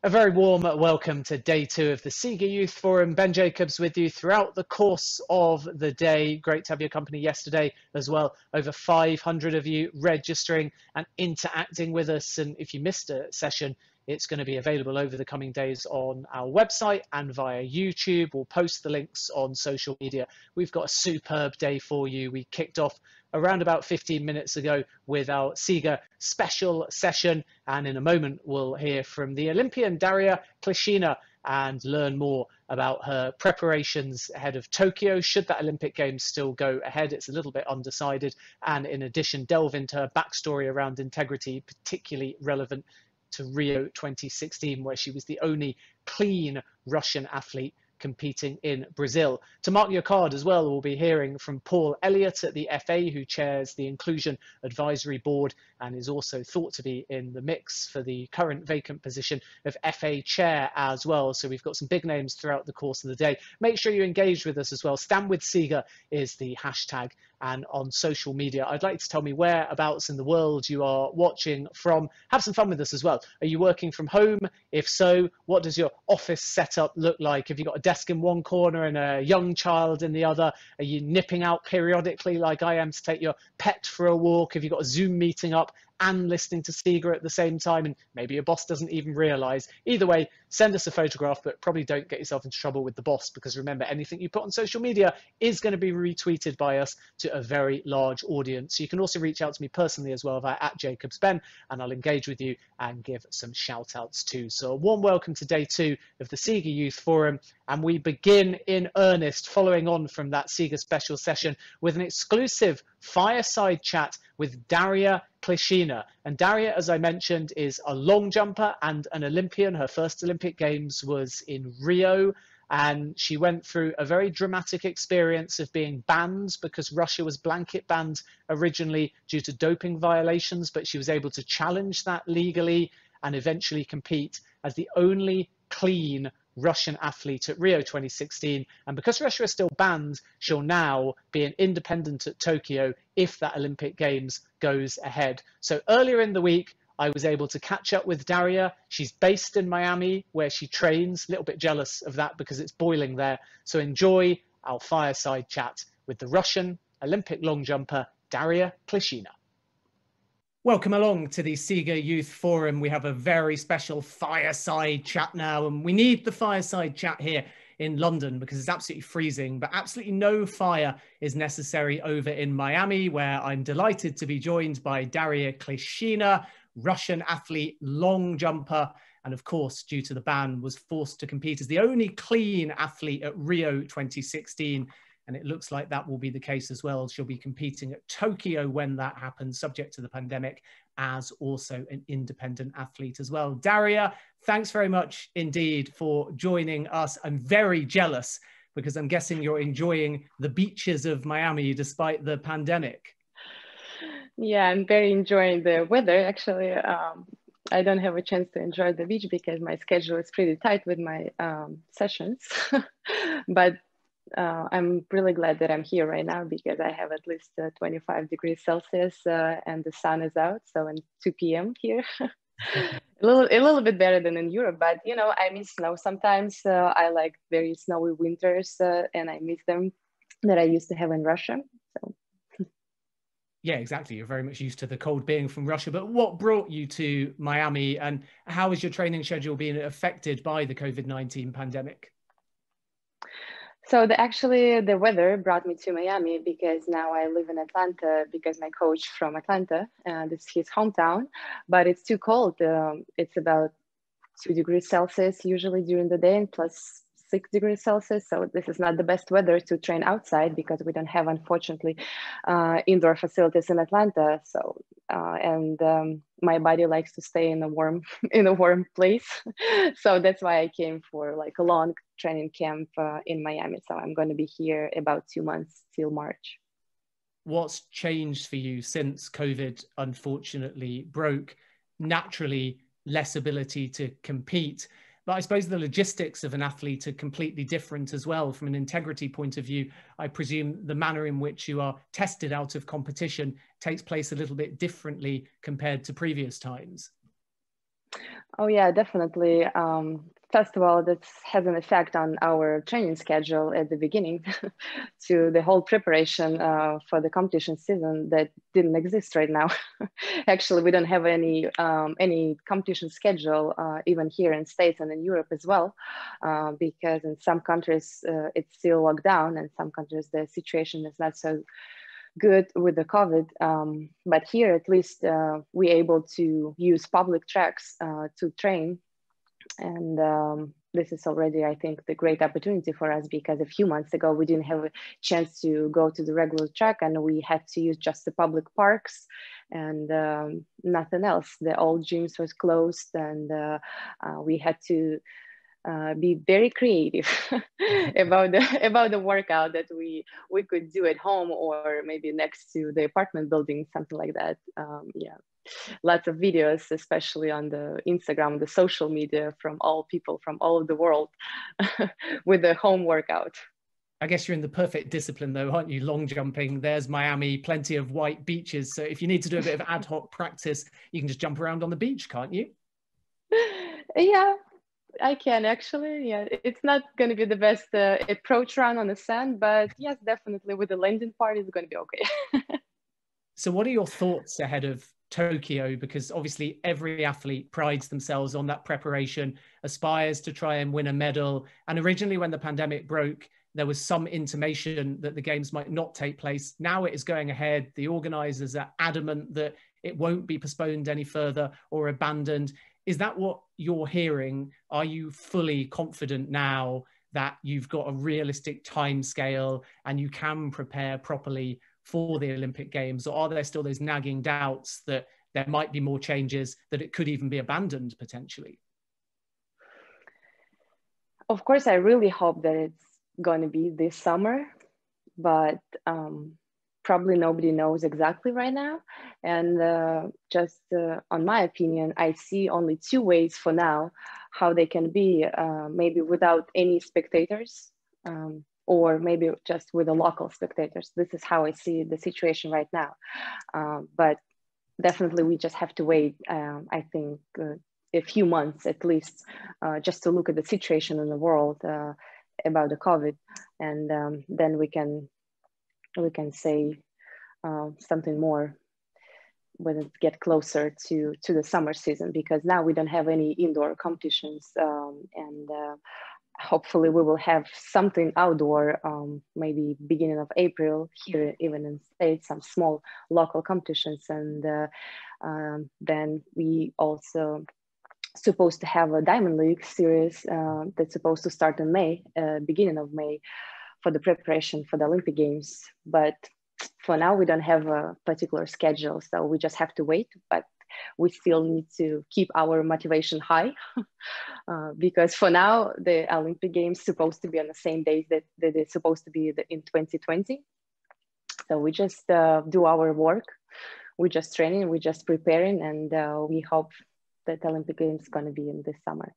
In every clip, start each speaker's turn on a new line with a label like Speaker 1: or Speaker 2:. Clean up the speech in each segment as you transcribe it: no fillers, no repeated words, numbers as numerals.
Speaker 1: A very warm welcome to day 2 of the SIGA Youth Forum. Ben Jacobs with you throughout the course of the day. Great to have your company yesterday as well. Over 500 of you registering and interacting with us. And if you missed a session, it's going to be available over the coming days on our website and via YouTube. We'll post the links on social media. We've got a superb day for you. We kicked off around about 15 minutes ago with our SIGA special session. And in a moment, we'll hear from the Olympian Darya Klishina and learn more about her preparations ahead of Tokyo, should that Olympic Games still go ahead. It's a little bit undecided. And in addition, delve into her backstory around integrity, particularly relevant to Rio 2016, where she was the only clean Russian athlete competing in Brazil. To mark your card as well, we'll be hearing from Paul Elliott at the FA, who chairs the Inclusion Advisory Board and is also thought to be in the mix for the current vacant position of FA chair as well. So we've got some big names throughout the course of the day. Make sure you engage with us as well. Stand with SIGA is the hashtag, and on social media. I'd like to tell me whereabouts in the world you are watching from. Have some fun with us as well. Are you working from home? If so, what does your office setup look like? Have you got a desk in one corner and a young child in the other? Are you nipping out periodically like I am to take your pet for a walk? Have you got a Zoom meeting up and listening to SIGA at the same time, and maybe your boss doesn't even realize? Either way, send us a photograph, but probably don't get yourself into trouble with the boss, because remember, anything you put on social media is going to be retweeted by us to a very large audience. You can also reach out to me personally as well via @JacobsBen, and I'll engage with you and give some shout outs too. So a warm welcome to day 2 of the SIGA Youth Forum, and we begin in earnest following on from that SIGA special session with an exclusive fireside chat with Darya Klishina. And Darya, as I mentioned, is a long jumper and an Olympian. Her first Olympic Games was in Rio, and she went through a very dramatic experience of being banned because Russia was blanket banned originally due to doping violations, but she was able to challenge that legally and eventually compete as the only clean Russian athlete at Rio 2016. And because Russia is still banned, she'll now be an independent at Tokyo if that Olympic Games goes ahead. So earlier in the week, I was able to catch up with Darya. She's based in Miami, where she trains. A little bit jealous of that because it's boiling there. So enjoy our fireside chat with the Russian Olympic long jumper, Darya Klishina. Welcome along to the SIGA Youth Forum. We have a very special fireside chat now, and we need the fireside chat here in London because it's absolutely freezing, but absolutely no fire is necessary over in Miami, where I'm delighted to be joined by Darya Klishina, Russian athlete, long jumper, and of course, due to the ban, was forced to compete as the only clean athlete at Rio 2016. And it looks like that will be the case as well. She'll be competing at Tokyo when that happens, subject to the pandemic, as also an independent athlete as well. Darya, thanks very much indeed for joining us. I'm very jealous because I'm guessing you're enjoying the beaches of Miami despite the pandemic.
Speaker 2: Yeah, I'm very enjoying the weather. Actually, I don't have a chance to enjoy the beach because my schedule is pretty tight with my sessions. But I'm really glad that I'm here right now because I have at least 25 degrees Celsius and the sun is out. So it's 2 p.m. here. a little bit better than in Europe, but you know, I miss snow sometimes. I like very snowy winters and I miss them that I used to have in Russia. So.
Speaker 1: Yeah, exactly. You're very much used to the cold being from Russia, but what brought you to Miami and how is your training schedule being affected by the COVID-19 pandemic?
Speaker 2: So actually the weather brought me to Miami because now I live in Atlanta because my coach from Atlanta, this is his hometown, but it's too cold. It's about 2 degrees Celsius usually during the day and plus 6 degrees Celsius. So this is not the best weather to train outside because we don't have, unfortunately, indoor facilities in Atlanta. So, my body likes to stay in a warm place. So that's why I came for like a long training camp in Miami. So I'm going to be here about 2 months till March.
Speaker 1: What's changed for you since COVID unfortunately broke? Naturally, less ability to compete. But I suppose the logistics of an athlete are completely different as well. From an integrity point of view, I presume the manner in which you are tested out of competition takes place a little bit differently compared to previous times.
Speaker 2: Oh yeah, definitely. First of all, this has an effect on our training schedule at the beginning to the whole preparation for the competition season that didn't exist right now. Actually, we don't have any competition schedule even here in States and in Europe as well, because in some countries it's still locked down, and some countries the situation is not so good with the COVID. But here, at least, we're able to use public tracks to train. And this is already, I think, the great opportunity for us, because a few months ago, we didn't have a chance to go to the regular track, and we had to use just the public parks and nothing else. The old gyms was closed, and we had to be very creative about the workout that we could do at home, or maybe next to the apartment building, something like that. Yeah, lots of videos, especially on the Instagram, the social media, from all people from all over the world with the home workout.
Speaker 1: I guess you're in the perfect discipline though, aren't you? Long jumping, there's Miami, plenty of white beaches. So if you need to do a bit of ad hoc practice, you can just jump around on the beach, can't you?
Speaker 2: Yeah, I can actually. Yeah, it's not going to be the best approach run on the sand, but yes, definitely with the landing part, it's going to be okay.
Speaker 1: So what are your thoughts ahead of Tokyo? Because obviously every athlete prides themselves on that preparation, aspires to try and win a medal. And originally when the pandemic broke, there was some intimation that the games might not take place. Now it is going ahead. The organizers are adamant that it won't be postponed any further or abandoned. Is that what you're hearing? Are you fully confident now that you've got a realistic timescale and you can prepare properly for the Olympic Games? Or are there still those nagging doubts that there might be more changes, that it could even be abandoned potentially?
Speaker 2: Of course, I really hope that it's going to be this summer, but probably nobody knows exactly right now. And just on my opinion, I see only two ways for now how they can be, maybe without any spectators, or maybe just with the local spectators. This is how I see the situation right now. But definitely we just have to wait, I think, a few months at least, just to look at the situation in the world about the COVID, and then we can say something more when it get closer to the summer season, because now we don't have any indoor competitions, and hopefully we will have something outdoor, maybe beginning of April here, even in States, some small local competitions. And then we also supposed to have a Diamond League series that's supposed to start in May, beginning of May, for the preparation for the Olympic Games. But for now, we don't have a particular schedule, so we just have to wait. But we still need to keep our motivation high, because for now, the Olympic Games supposed to be on the same days that it's supposed to be in 2020. So we just do our work. We're just training, we're just preparing, and we hope that the Olympic Games is going to be in this summer.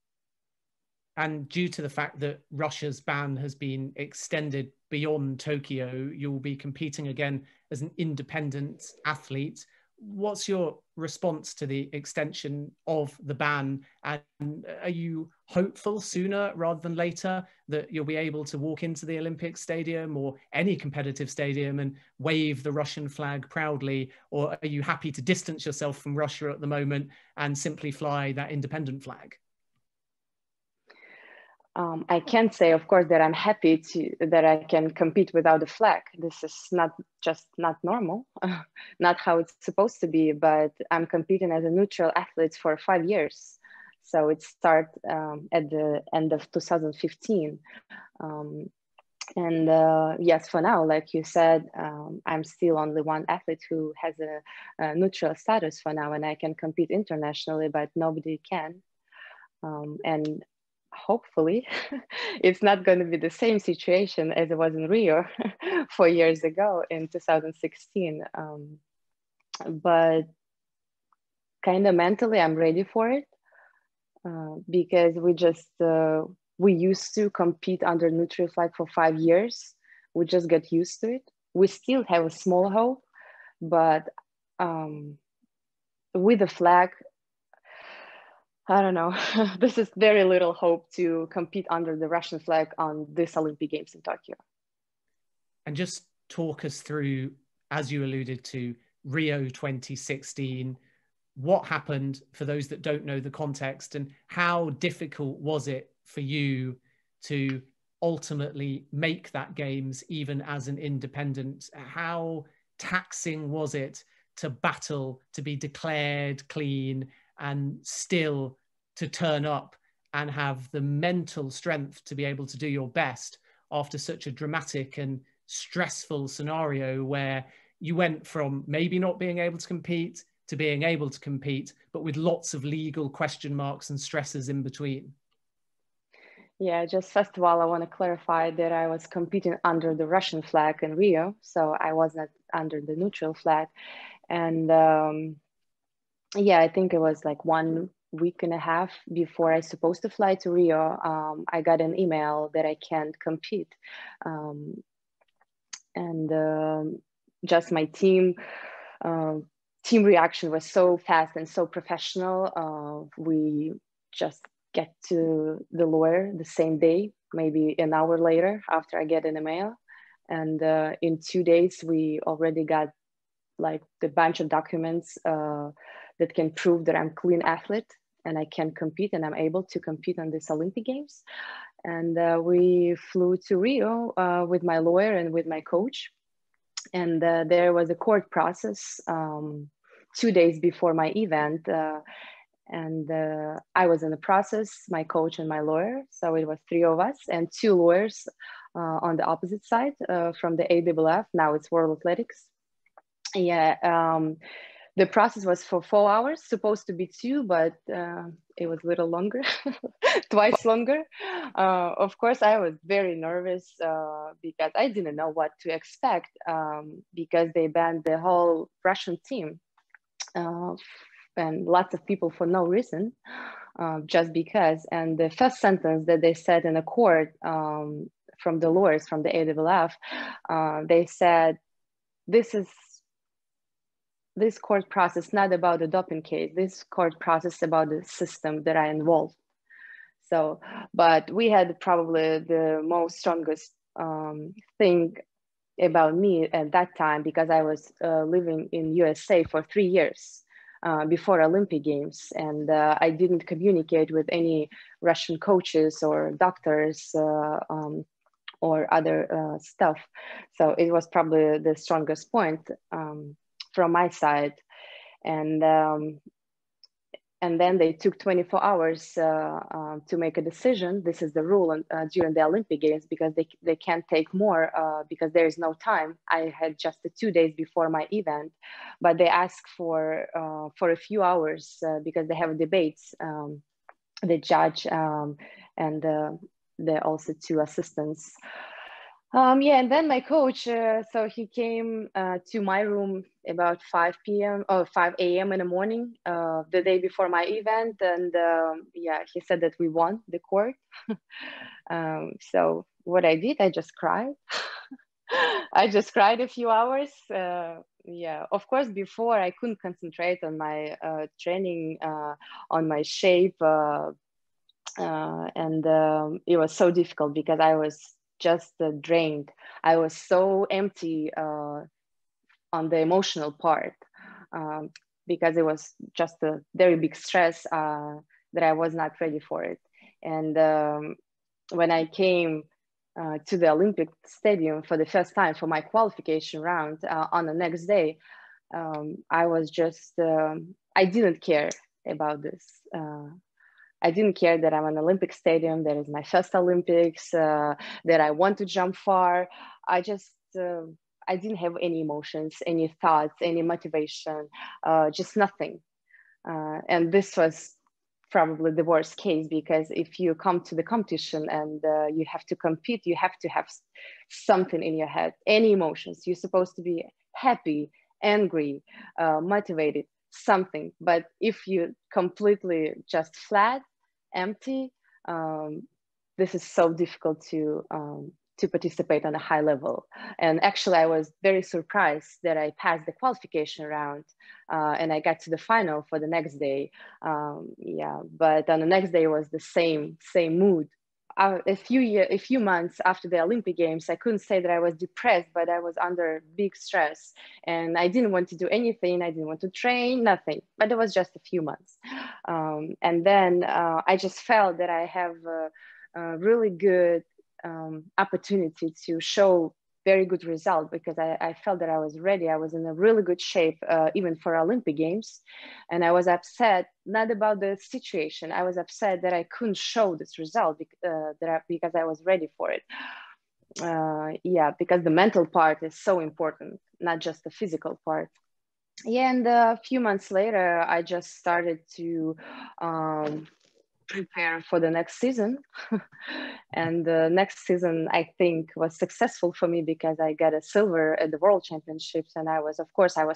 Speaker 1: And due to the fact that Russia's ban has been extended beyond Tokyo, you'll be competing again as an independent athlete. What's your response to the extension of the ban? And are you hopeful sooner rather than later that you'll be able to walk into the Olympic Stadium or any competitive stadium and wave the Russian flag proudly? Or are you happy to distance yourself from Russia at the moment and simply fly that independent flag?
Speaker 2: I can say, of course, that I'm happy that I can compete without a flag. This is not normal, not how it's supposed to be. But I'm competing as a neutral athlete for 5 years, so it started at the end of 2015. And yes, for now, like you said, I'm still only one athlete who has a neutral status for now, and I can compete internationally, but nobody can. And hopefully it's not going to be the same situation as it was in Rio 4 years ago in 2016. But kind of mentally, I'm ready for it, because we used to compete under neutral flag for 5 years. We just got used to it. We still have a small hope, but with the flag, I don't know. This is very little hope to compete under the Russian flag on this Olympic Games in Tokyo.
Speaker 1: And just talk us through, as you alluded to, Rio 2016. What happened, for those that don't know the context, and how difficult was it for you to ultimately make that games even as an independent? How taxing was it to battle to be declared clean and still to turn up and have the mental strength to be able to do your best after such a dramatic and stressful scenario where you went from maybe not being able to compete to being able to compete, but with lots of legal question marks and stresses in between?
Speaker 2: Yeah, just first of all, I want to clarify that I was competing under the Russian flag in Rio, so I was not under the neutral flag. And yeah, I think it was like 1 week and a half before I supposed to fly to Rio. I got an email that I can't compete. Just my team reaction was so fast and so professional. We just get to the lawyer the same day, maybe an hour later after I get an email. And in 2 days, we already got like the bunch of documents that can prove that I'm a clean athlete and I can compete and I'm able to compete on this Olympic Games. And we flew to Rio with my lawyer and with my coach. And there was a court process 2 days before my event. And I was in the process, my coach and my lawyer. So it was 3 of us and 2 lawyers on the opposite side from the AWF. Now it's World Athletics. Yeah, the process was for 4 hours, supposed to be 2, but it was a little longer, twice longer. Of course, I was very nervous because I didn't know what to expect because they banned the whole Russian team and lots of people for no reason, just because. And the first sentence that they said in a court from the lawyers from the AWF, they said, this court process not about the doping case. This court process about the system that I involved. So, but we had probably the most strongest thing about me at that time because I was living in USA for 3 years before Olympic Games, and I didn't communicate with any Russian coaches or doctors or other stuff. So it was probably the strongest point from my side. And then they took 24 hours to make a decision. This is the rule during the Olympic Games because they can't take more because there is no time. I had just 2 days before my event, but they asked for a few hours because they have debates, the judge and there are also 2 assistants. Yeah, and then my coach, so he came to my room about 5 p.m. or 5 a.m. in the morning, the day before my event. And yeah, he said that we won the court. So what I did, I just cried. I just cried a few hours. Yeah, of course, before I couldn't concentrate on my training, on my shape. And it was so difficult because I was just drained. I was so empty on the emotional part because it was just a very big stress that I was not ready for it. And when I came to the Olympic Stadium for the first time for my qualification round on the next day, I was just, I didn't care about this. I didn't care that I'm an Olympic stadium, that is my first Olympics, that I want to jump far. I just, I didn't have any emotions, any thoughts, any motivation, just nothing. And this was probably the worst case because if you come to the competition and you have to compete, you have to have something in your head, any emotions. You're supposed to be happy, angry, motivated, something. But if you completely just flat, empty, this is so difficult to to participate on a high level. And actually, I was very surprised that I passed the qualification round and I got to the final for the next day. Yeah, but on the next day was the same mood. A few months after the Olympic Games, I couldn't say that I was depressed, but I was under big stress and I didn't want to do anything. I didn't want to train, nothing, but it was just a few months. And then I just felt that I have a really good opportunity to show very good result because I felt that I was ready. I was in a really good shape, even for Olympic Games. And I was upset, not about the situation. I was upset that I couldn't show this result because I was ready for it. Yeah, because the mental part is so important, not just the physical part. Yeah, and a few months later, I just started to prepare for the next season. And the next season, I think, was successful for me because I got a silver at the World Championships. And I was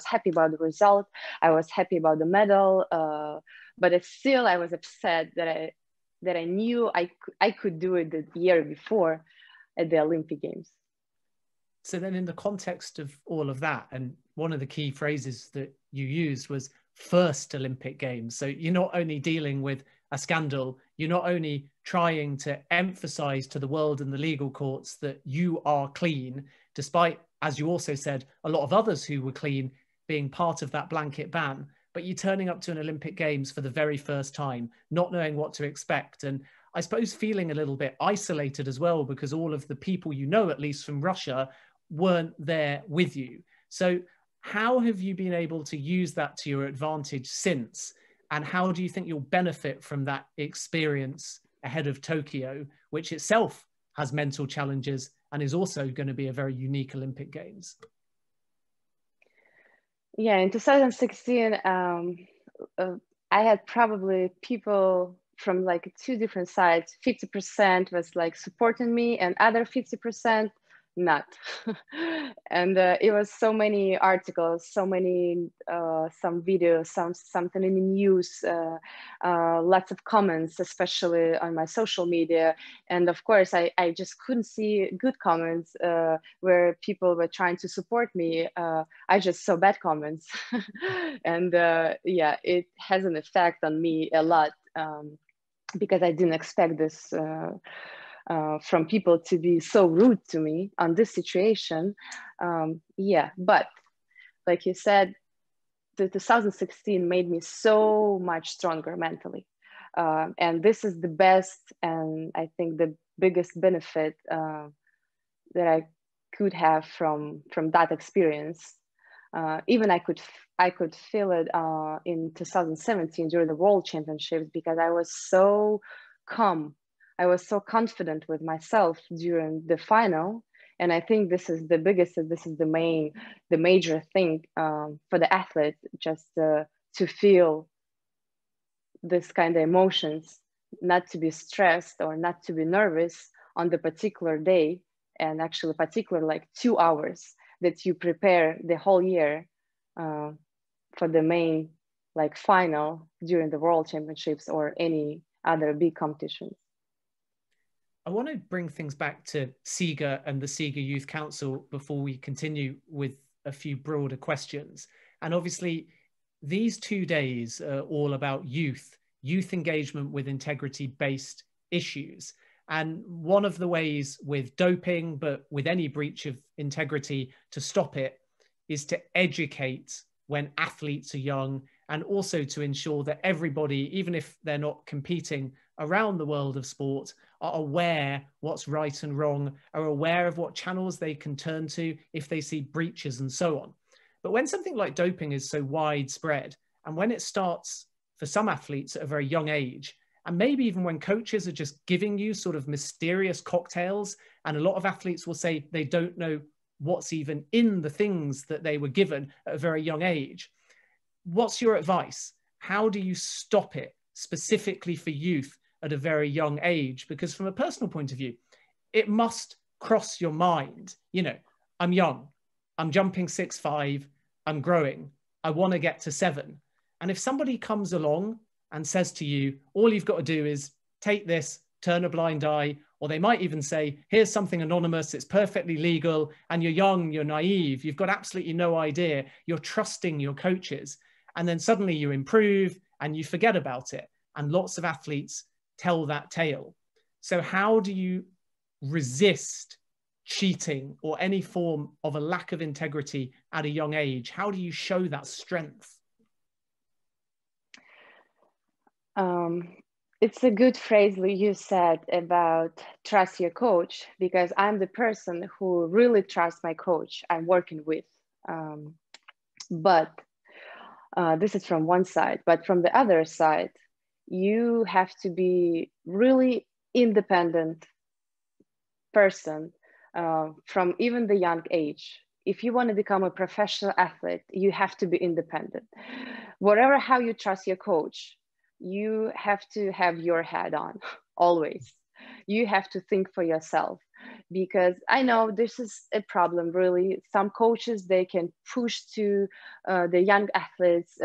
Speaker 2: happy about the result. I was happy about the medal. But I was upset that I knew I could do it the year before at the Olympic Games.
Speaker 1: So then in the context of all of that, and one of the key phrases that you used was first Olympic Games. So you're not only dealing with a scandal, you're not only trying to emphasize to the world and the legal courts that you are clean, despite, as you also said, a lot of others who were clean being part of that blanket ban, but you're turning up to an Olympic Games for the very first time, not knowing what to expect. And I suppose feeling a little bit isolated as well, because all of the people you know, at least from Russia, weren't there with you. So how have you been able to use that to your advantage since? And how do you think you'll benefit from that experience ahead of Tokyo, which itself has mental challenges and is also going to be a very unique Olympic Games?
Speaker 2: Yeah, in 2016, I had probably people from like two different sides. 50% was like supporting me and other 50% not. And it was so many articles, so many some videos, something in the news, lots of comments, especially on my social media. And of course I just couldn't see good comments where people were trying to support me. I just saw bad comments. And yeah, it has an effect on me a lot, because I didn't expect this from people to be so rude to me on this situation. Yeah, but like you said, the 2016 made me so much stronger mentally. And this is the best, and I think the biggest benefit that I could have from that experience. Even I could feel it in 2017 during the World Championships, because I was so calm. I was so confident with myself during the final. And I think this is the biggest, this is the major thing for the athlete, just to feel this kind of emotions, not to be stressed or not to be nervous on the particular day, and actually particular like 2 hours that you prepare the whole year for the main like final during the World Championships or any other big competitions.
Speaker 1: I want to bring things back to SIGA and the SIGA Youth Council before we continue with a few broader questions. And obviously, these 2 days are all about youth engagement with integrity-based issues. And one of the ways with doping, but with any breach of integrity to stop it, is to educate when athletes are young, and also to ensure that everybody, even if they're not competing around the world of sport, are aware what's right and wrong, are aware of what channels they can turn to if they see breaches and so on. But when something like doping is so widespread, and when it starts for some athletes at a very young age, and maybe even when coaches are just giving you sort of mysterious cocktails, and a lot of athletes will say they don't know what's even in the things that they were given at a very young age. What's your advice? How do you stop it specifically for youth at a very young age? Because from a personal point of view, it must cross your mind. You know, I'm young, I'm jumping 6'5", I'm growing, I want to get to 7. And if somebody comes along and says to you, all you've got to do is take this, turn a blind eye, or they might even say, here's something anonymous, it's perfectly legal, and you're young, you're naive, you've got absolutely no idea, you're trusting your coaches. And then suddenly you improve and you forget about it. And lots of athletes tell that tale. So how do you resist cheating or any form of a lack of integrity at a young age? How do you show that strength?
Speaker 2: It's a good phrase you said about trust your coach, because I'm the person who really trusts my coach I'm working with. But this is from one side, but from the other side, you have to be really independent person from even the young age. If you want to become a professional athlete, you have to be independent. Whatever how you trust your coach, you have to have your head on always. You have to think for yourself, because I know this is a problem really. Some coaches, they can push to the young athletes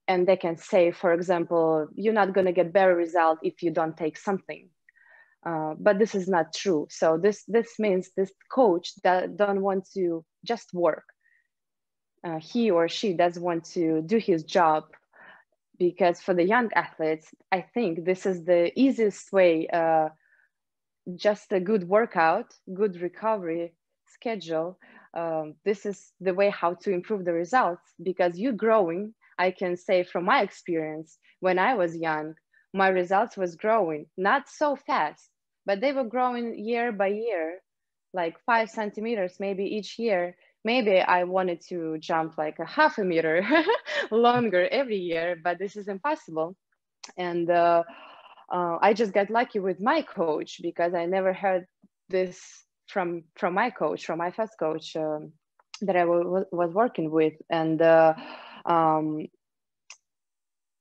Speaker 2: and they can say, for example, you're not going to get better result if you don't take something. But this is not true. So this means this coach that don't want to just work. He or she doesn't want to do his job, because for the young athletes, I think this is the easiest way, just a good workout, good recovery schedule. This is the way how to improve the results, because you're growing. I can say from my experience, when I was young, my results was growing, not so fast, but they were growing year by year, like 5 centimeters, maybe each year. Maybe I wanted to jump like a half a meter longer every year, but this is impossible. And I just got lucky with my coach, because I never heard this from my coach, from my first coach that I was working with. And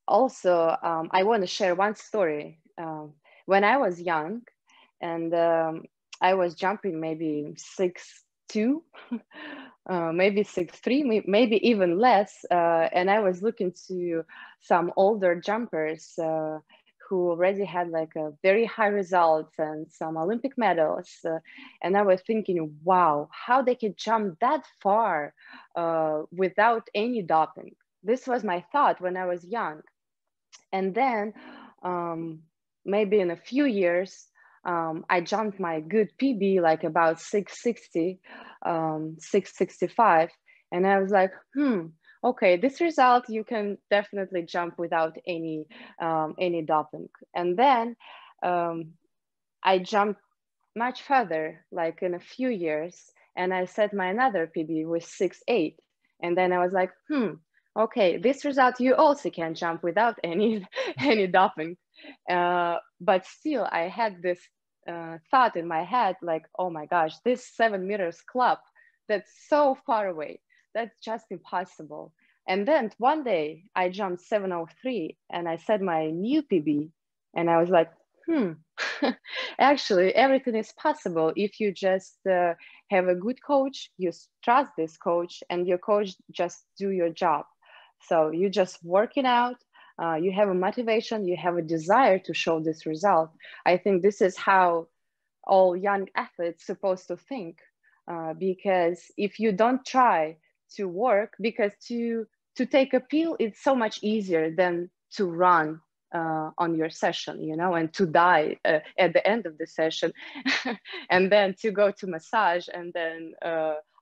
Speaker 2: also, I want to share one story. When I was young, and I was jumping maybe 6'2", maybe 6'3", maybe even less. And I was looking to some older jumpers who already had like a very high results and some Olympic medals. And I was thinking, wow, how they could jump that far without any doping. This was my thought when I was young. And then maybe in a few years, I jumped my good PB, like about 660, 665. And I was like, okay, this result, you can definitely jump without any doping. And then I jumped much further, like in a few years, and I set my another PB with 6'8". And then I was like, okay, this result, you also can jump without any doping. But still, I had this thought in my head, like, oh my gosh, this 7 meters club, that's so far away. That's just impossible. And then one day I jumped 703 and I set my new PB, and I was like, actually everything is possible if you just have a good coach, you trust this coach, and your coach just do your job. So you just working out, you have a motivation, you have a desire to show this result. I think this is how all young athletes supposed to think, because if you don't try to work, because to take a pill, it's so much easier than to run on your session, you know, and to die at the end of the session, and then to go to massage and then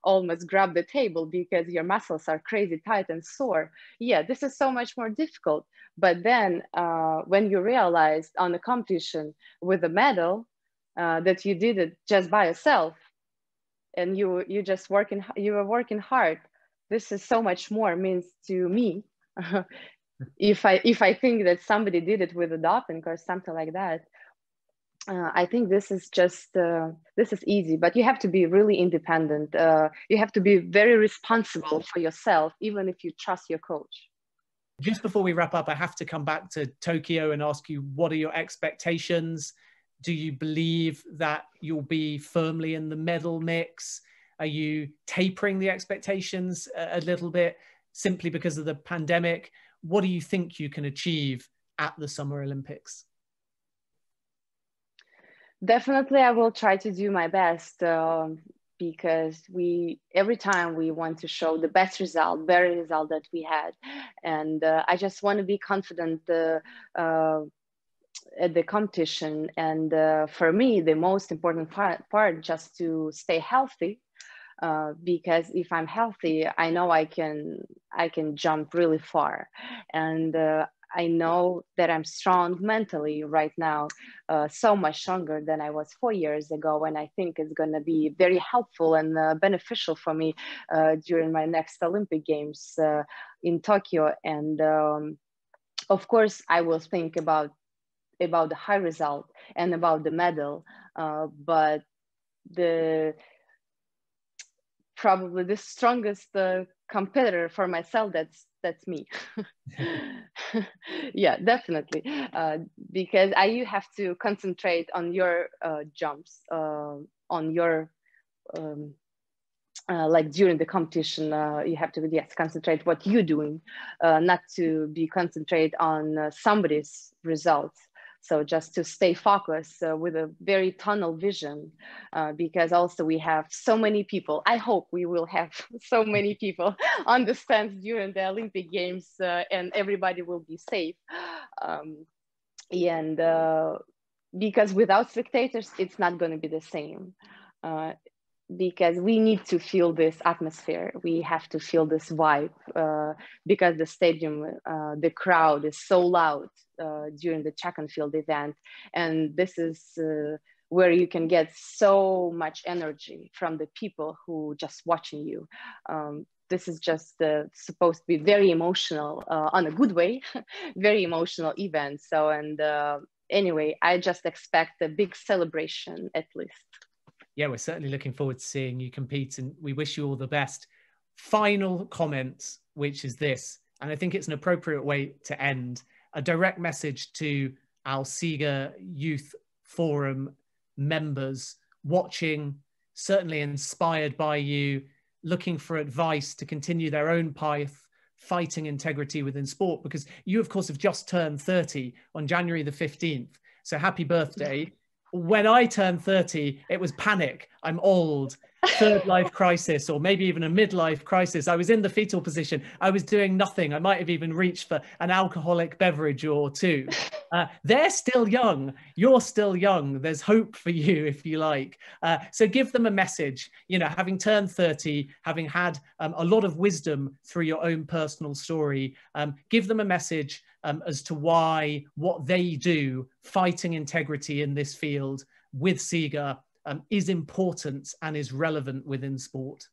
Speaker 2: almost grab the table because your muscles are crazy tight and sore. Yeah, this is so much more difficult. But then when you realize on a competition with a medal that you did it just by yourself, and you were working hard, this is so much more means to me. If I think that somebody did it with a doping or something like that, I think this is just this is easy, but you have to be really independent. You have to be very responsible for yourself, even if you trust your coach.
Speaker 1: Just before we wrap up, I have to come back to Tokyo and ask you, what are your expectations? Do you believe that you'll be firmly in the medal mix? Are you tapering the expectations a little bit simply because of the pandemic? What do you think you can achieve at the Summer Olympics?
Speaker 2: Definitely, I will try to do my best, because every time we want to show the best result, better result that we had, and I just want to be confident uh, at the competition. And for me, the most important part just to stay healthy, because if I'm healthy, I know I can jump really far, and I know that I'm strong mentally right now, so much stronger than I was 4 years ago, and I think it's going to be very helpful and beneficial for me during my next Olympic Games in Tokyo. And of course, I will think about the high result and about the medal, but the probably the strongest competitor for myself, that's me. Yeah, definitely, because you have to concentrate on your jumps, on your um, like during the competition, you have to, yes, concentrate what you're doing, not to be concentrate on somebody's results. So just to stay focused with a very tunnel vision, because also we have so many people. I hope we will have so many people on the stands during the Olympic Games, and everybody will be safe. Um, and because without spectators, it's not going to be the same. Because we need to feel this atmosphere. We have to feel this vibe, because the stadium, the crowd is so loud during the track and field event. And this is where you can get so much energy from the people who just watching you. This is just supposed to be very emotional, on a good way, very emotional event. So, and anyway, I just expect a big celebration at least.
Speaker 1: Yeah, we're certainly looking forward to seeing you compete, and we wish you all the best. Final comment, which is this, and I think it's an appropriate way to end, a direct message to our SIGA Youth Forum members watching, certainly inspired by you, looking for advice to continue their own path, fighting integrity within sport, because you, of course, have just turned 30 on January the 15th. So happy birthday. When I turned 30, it was panic. I'm old, third life crisis, or maybe even a midlife crisis. I was in the fetal position. I was doing nothing. I might have even reached for an alcoholic beverage or two. They're still young. You're still young. There's hope for you, if you like. So give them a message, you know, having turned 30, having had a lot of wisdom through your own personal story, give them a message as to why what they do, fighting integrity in this field with SIGA, is important and is relevant within sport.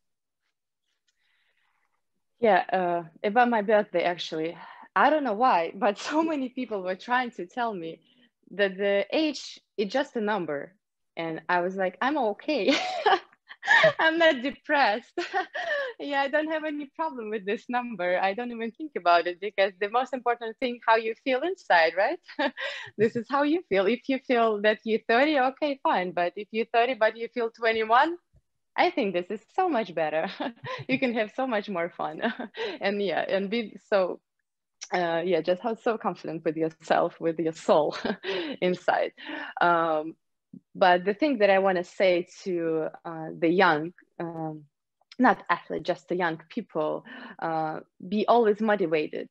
Speaker 2: Yeah, about my birthday, actually, I don't know why, but so many people were trying to tell me that the age is just a number. And I was like, I'm okay. I'm not depressed. Yeah, I don't have any problem with this number. I don't even think about it, because the most important thing, how you feel inside, right? This is how you feel. If you feel that you're 30, okay, fine. But if you're 30, but you feel 21, I think this is so much better. You can have so much more fun. And yeah, and be so, yeah, just have so confident with yourself, with your soul inside. But the thing that I want to say to the young, not athlete, just the young people, be always motivated,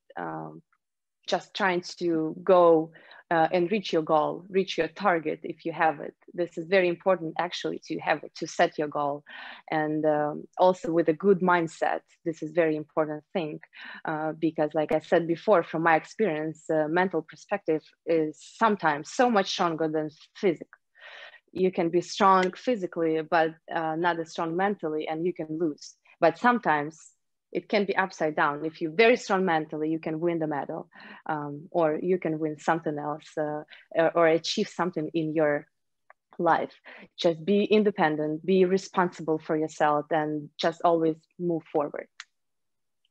Speaker 2: just trying to go and reach your goal, reach your target if you have it. This is very important, actually, to have it, to set your goal. And also with a good mindset, this is very important thing, because like I said before, from my experience, mental perspective is sometimes so much stronger than physical. You can be strong physically, but not as strong mentally, and you can lose. But sometimes it can be upside down. If you're very strong mentally, you can win the medal, or you can win something else, or achieve something in your life. Just be independent, be responsible for yourself, and just always move forward.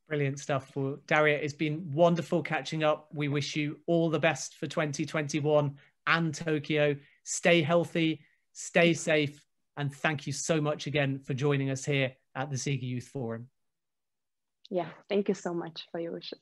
Speaker 1: Brilliant stuff. Well, Darya, it's been wonderful catching up. We wish you all the best for 2021 and Tokyo. Stay healthy, stay safe, and thank you so much again for joining us here at the SIGA Youth Forum.
Speaker 2: Yeah, thank you so much for your wishes.